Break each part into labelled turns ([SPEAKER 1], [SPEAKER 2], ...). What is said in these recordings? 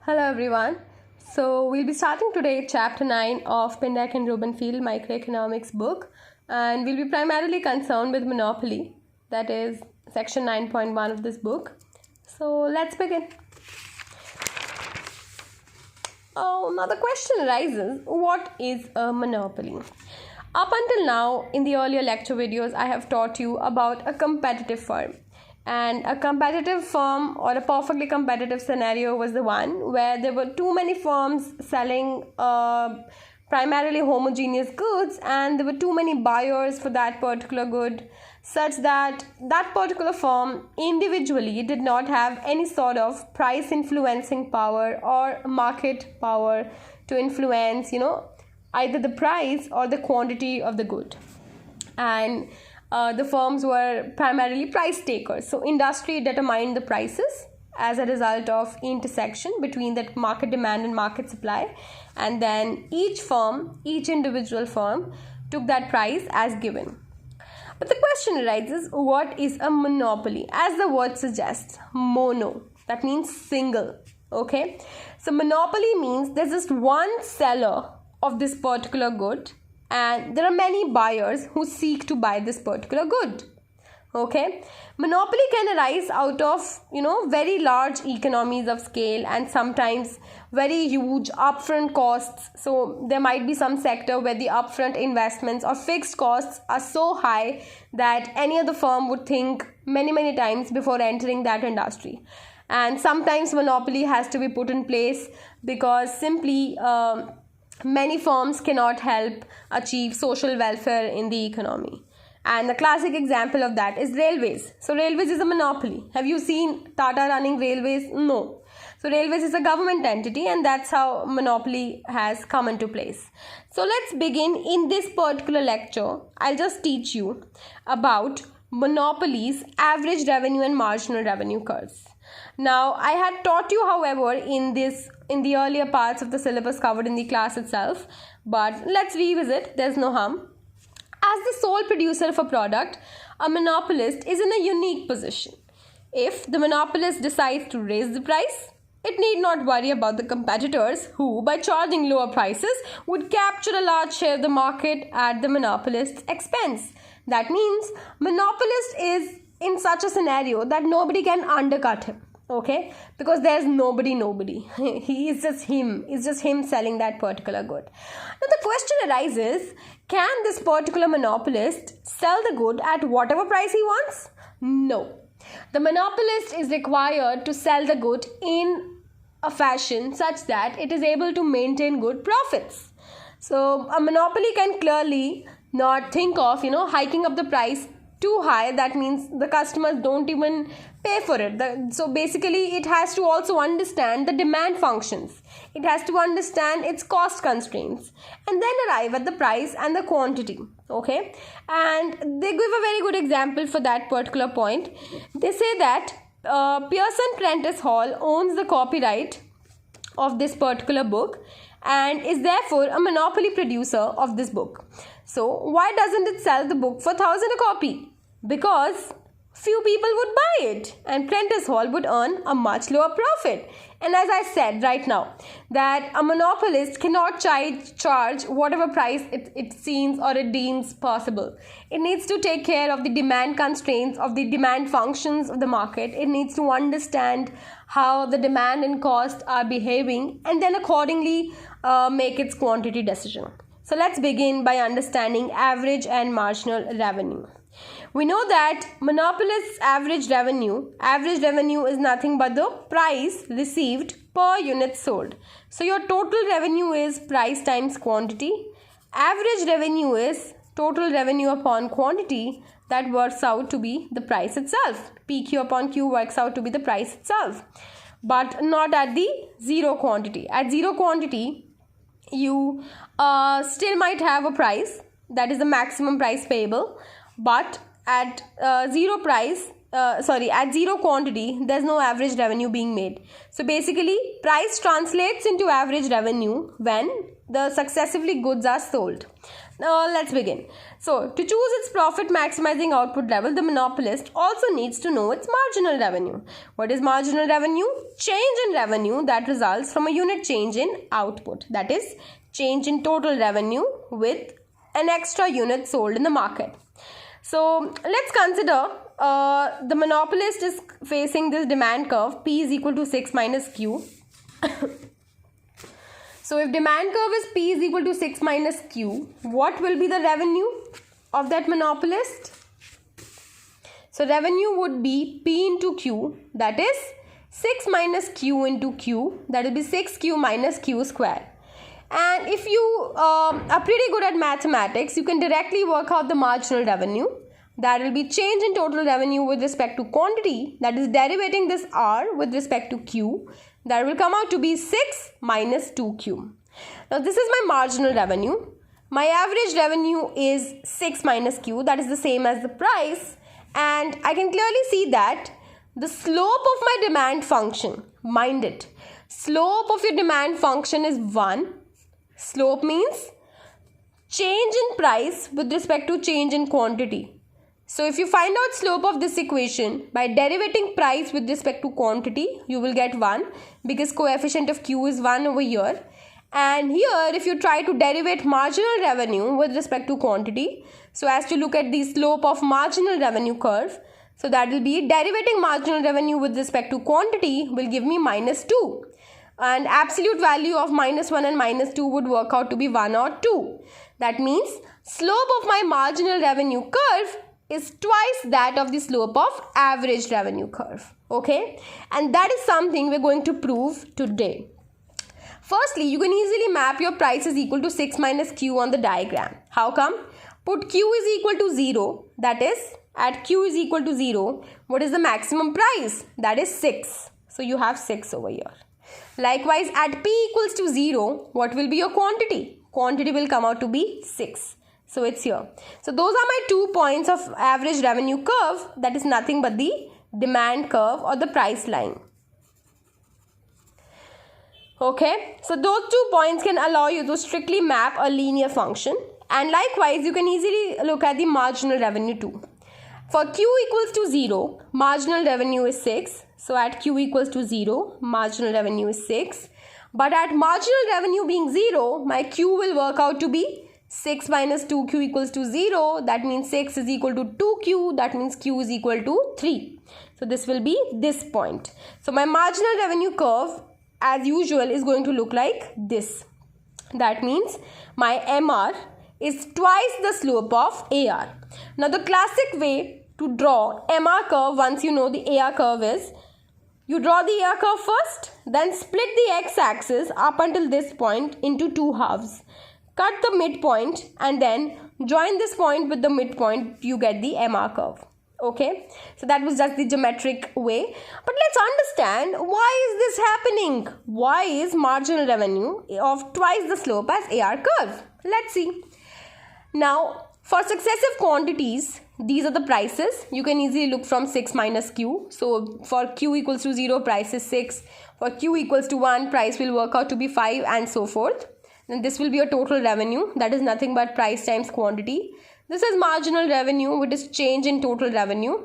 [SPEAKER 1] Hello everyone. So we'll be starting today chapter 9 of Pindack and Rubenfield microeconomics book, and we'll be primarily concerned with monopoly, that is section 9.1 of this book. So let's begin. Now the question arises, what is a monopoly? Up until now, in the earlier lecture videos, I have taught you about a competitive firm. And a competitive firm or a perfectly competitive scenario was the one where there were too many firms selling primarily homogeneous goods, and there were too many buyers for that particular good, such that that particular firm individually did not have any sort of price influencing power or market power to influence, either the price or the quantity of the good. And the firms were primarily price takers. So industry determined the prices as a result of intersection between that market demand and market supply. And then each individual firm took that price as given. But the question arises, what is a monopoly? As the word suggests, mono, that means single. Okay. So monopoly means there's just one seller of this particular good, and there are many buyers who seek to buy this particular good. Okay. Monopoly can arise out of, very large economies of scale and sometimes very huge upfront costs. So there might be some sector where the upfront investments or fixed costs are so high that any other firm would think many times before entering that industry. And sometimes monopoly has to be put in place because simply many firms cannot help achieve social welfare in the economy. And the classic example of that is railways. So railways is a monopoly. Have you seen Tata running railways? No. So railways is a government entity, and that's how monopoly has come into place. So let's begin. In this particular lecture, I'll just teach you about monopolies, average revenue and marginal revenue curves. Now, I had taught you, however, in the earlier parts of the syllabus covered in the class itself, but let's revisit, there's no harm. As the sole producer of a product, a monopolist is in a unique position. If the monopolist decides to raise the price, it need not worry about the competitors who, by charging lower prices, would capture a large share of the market at the monopolist's expense. That means monopolist is in such a scenario that nobody can undercut him. Okay, because there's nobody. He is just him. It's just him selling that particular good. Now the question arises, can this particular monopolist sell the good at whatever price he wants? No. The monopolist is required to sell the good in a fashion such that it is able to maintain good profits. So a monopoly can clearly not think of, hiking up the price too high. That means the customers don't even pay for it. So basically it has to also understand the demand functions. It has to understand its cost constraints and then arrive at the price and the quantity. Okay, and they give a very good example for that particular point. They say that Pearson Prentice Hall owns the copyright of this particular book and is therefore a monopoly producer of this book. So why doesn't it sell the book for 1,000 a copy? Because few people would buy it and Prentice Hall would earn a much lower profit. And as I said right now, that a monopolist cannot charge whatever price it seems or it deems possible. It needs to take care of the demand constraints, of the demand functions of the market. It needs to understand how the demand and cost are behaving and then accordingly make its quantity decision. So let's begin by understanding average and marginal revenue. We know that monopolist's average revenue is nothing but the price received per unit sold. So your total revenue is price times quantity. Average revenue is total revenue upon quantity. That works out to be the price itself. PQ upon Q works out to be the price itself. But not at the zero quantity. At zero quantity, you still might have a price, that is the maximum price payable, but at zero quantity, there's no average revenue being made. So basically, price translates into average revenue when the successively goods are sold. Now let's begin. So to choose its profit maximizing output level, the monopolist also needs to know its marginal revenue. What is marginal revenue? Change in revenue that results from a unit change in output. That is, change in total revenue with an extra unit sold in the market. So let's consider the monopolist is facing this demand curve. P is equal to 6 minus Q. So if demand curve is P is equal to 6 minus Q, what will be the revenue of that monopolist? So revenue would be P into Q, that is 6 minus Q into Q, that will be 6Q minus Q square. And if you are pretty good at mathematics, you can directly work out the marginal revenue. That will be change in total revenue with respect to quantity, that is derivating this R with respect to Q. That will come out to be 6 minus 2Q. Now this is my marginal revenue. My average revenue is 6 minus Q, that is the same as the price. And I can clearly see that the slope of my demand function, mind it, slope of your demand function is 1. Slope means change in price with respect to change in quantity. So if you find out slope of this equation by derivating price with respect to quantity, you will get 1 because coefficient of Q is 1 over here. And here if you try to derivate marginal revenue with respect to quantity, so as to look at the slope of marginal revenue curve, so that will be derivating marginal revenue with respect to quantity will give me minus 2. And absolute value of minus 1 and minus 2 would work out to be 1 or 2. That means slope of my marginal revenue curve is twice that of the slope of average revenue curve. Okay, and that is something we're going to prove today. Firstly, you can easily map your price is equal to 6 minus Q on the diagram. How come? Put Q is equal to 0, that is at Q is equal to 0, what is the maximum price? That is 6. So you have 6 over here. Likewise, at P equals to 0, what will be your quantity? Quantity will come out to be 6. So it's here. So those are my 2 points of average revenue curve, that is nothing but the demand curve or the price line. Okay, so those 2 points can allow you to strictly map a linear function, and likewise you can easily look at the marginal revenue too. For Q equals to 0, marginal revenue is 6. So at Q equals to 0, marginal revenue is 6. But at marginal revenue being 0, my Q will work out to be 6 minus 2Q equals to 0. That means 6 is equal to 2Q. That means Q is equal to 3. So this will be this point. So my marginal revenue curve as usual is going to look like this. That means my MR is twice the slope of AR. Now the classic way to draw MR curve once you know the AR curve is, you draw the AR curve first, then split the x-axis up until this point into 2 halves. Cut the midpoint and then join this point with the midpoint, you get the MR curve. Okay, so that was just the geometric way. But let's understand, why is this happening? Why is marginal revenue of twice the slope as AR curve? Let's see. Now, for successive quantities, these are the prices. You can easily look from 6 minus Q. So, for Q equals to 0, price is 6. For Q equals to 1, price will work out to be 5 and so forth. Then this will be a total revenue. That is nothing but price times quantity. This is marginal revenue, which is change in total revenue.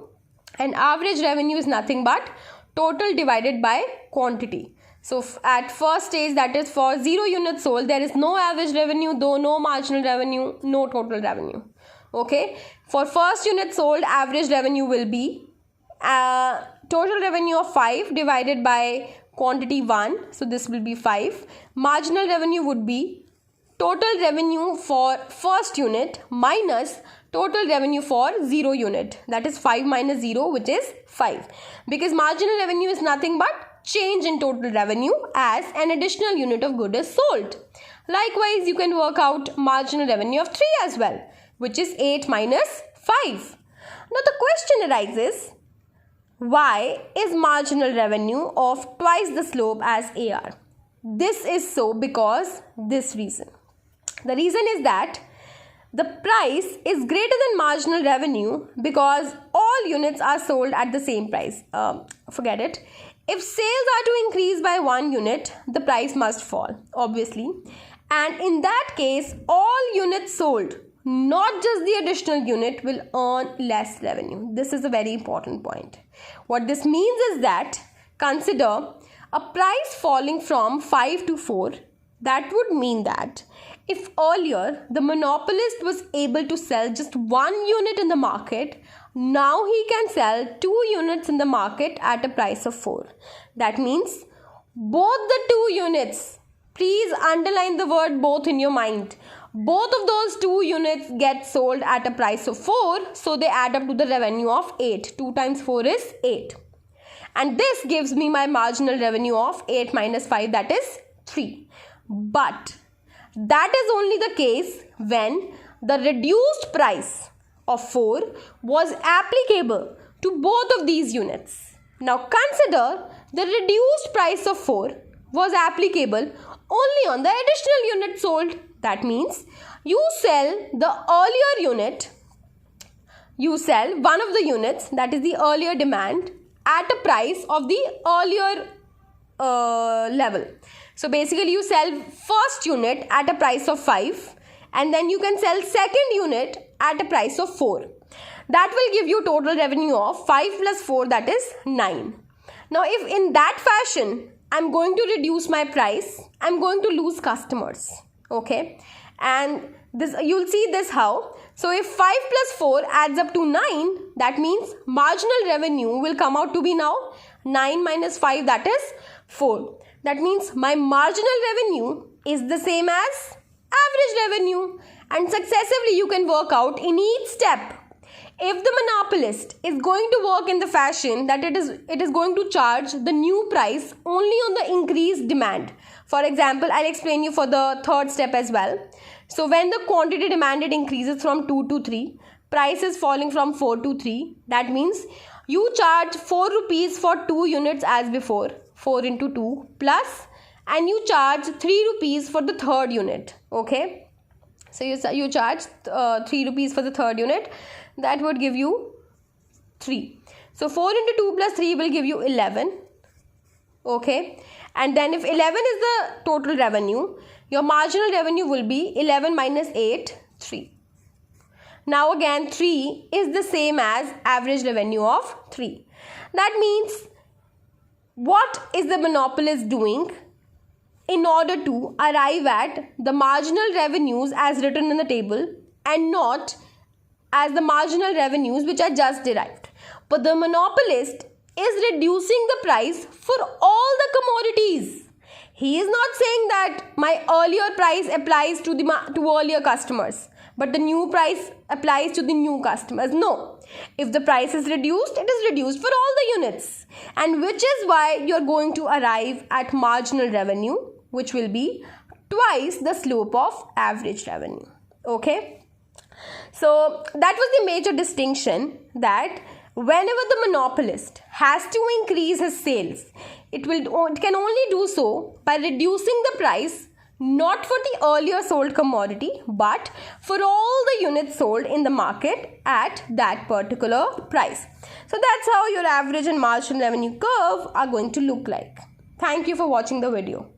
[SPEAKER 1] And average revenue is nothing but total divided by quantity. So at first stage, that is for 0 units sold, there is no average revenue, though no marginal revenue, no total revenue. Okay. For first unit sold, average revenue will be total revenue of 5 divided by quantity 1. So this will be 5. Marginal revenue would be total revenue for first unit minus total revenue for 0 unit. That is 5 minus 0, which is 5. Because marginal revenue is nothing but change in total revenue as an additional unit of good is sold. Likewise, you can work out marginal revenue of 3 as well, which is 8 minus 5. Now the question arises, why is marginal revenue of twice the slope as AR? This is so because this reason. The reason is that the price is greater than marginal revenue because all units are sold at the same price. Forget it. If sales are to increase by 1 unit, the price must fall, obviously. And in that case, all units sold, not just the additional unit, will earn less revenue. This is a very important point. What this means is that consider a price falling from 5 to 4. That would mean that if earlier the monopolist was able to sell just 1 unit in the market, now he can sell 2 units in the market at a price of 4. That means both the 2 units, please underline the word both in your mind. Both of those 2 units get sold at a price of 4, so they add up to the revenue of 8. 2 times 4 is 8. And this gives me my marginal revenue of 8 minus 5, that is 3. But that is only the case when the reduced price of 4 was applicable to both of these units. Now consider the reduced price of 4 was applicable only on the additional unit sold. That means you sell the earlier unit, you sell one of the units, that is the earlier demand, at a price of the earlier level. So basically you sell first unit at a price of 5 and then you can sell second unit at a price of 4. That will give you total revenue of 5 plus 4, that is 9. Now if in that fashion I'm going to reduce my price, I'm going to lose customers. Okay, and this you'll see this how. So if 5 plus 4 adds up to 9, that means marginal revenue will come out to be now 9 minus 5, that is 4. That means my marginal revenue is the same as average revenue, and successively you can work out in each step. If the monopolist is going to work in the fashion that it is going to charge the new price only on the increased demand. For example, I'll explain you for the third step as well. So when the quantity demanded increases from 2 to 3, price is falling from 4 to 3. That means you charge 4 rupees for 2 units as before, 4 into 2 plus, and you charge 3 rupees for the third unit. Okay, so you charge 3 rupees for the third unit. That would give you 3. So 4 into 2 plus 3 will give you 11. Okay, and then if 11 is the total revenue, your marginal revenue will be 11 minus 8, 3. Now again 3 is the same as average revenue of 3. That means what is the monopolist doing in order to arrive at the marginal revenues as written in the table and not as the marginal revenues which are just derived? But the monopolist is reducing the price for all the commodities. He is not saying that my earlier price applies to earlier customers, but the new price applies to the new customers. No. If the price is reduced, it is reduced for all the units. And which is why you are going to arrive at marginal revenue, which will be twice the slope of average revenue. Okay. So that was the major distinction, that whenever the monopolist has to increase his sales, it can only do so by reducing the price not for the earlier sold commodity but for all the units sold in the market at that particular price. So that's how your average and marginal revenue curve are going to look like. Thank you for watching the video.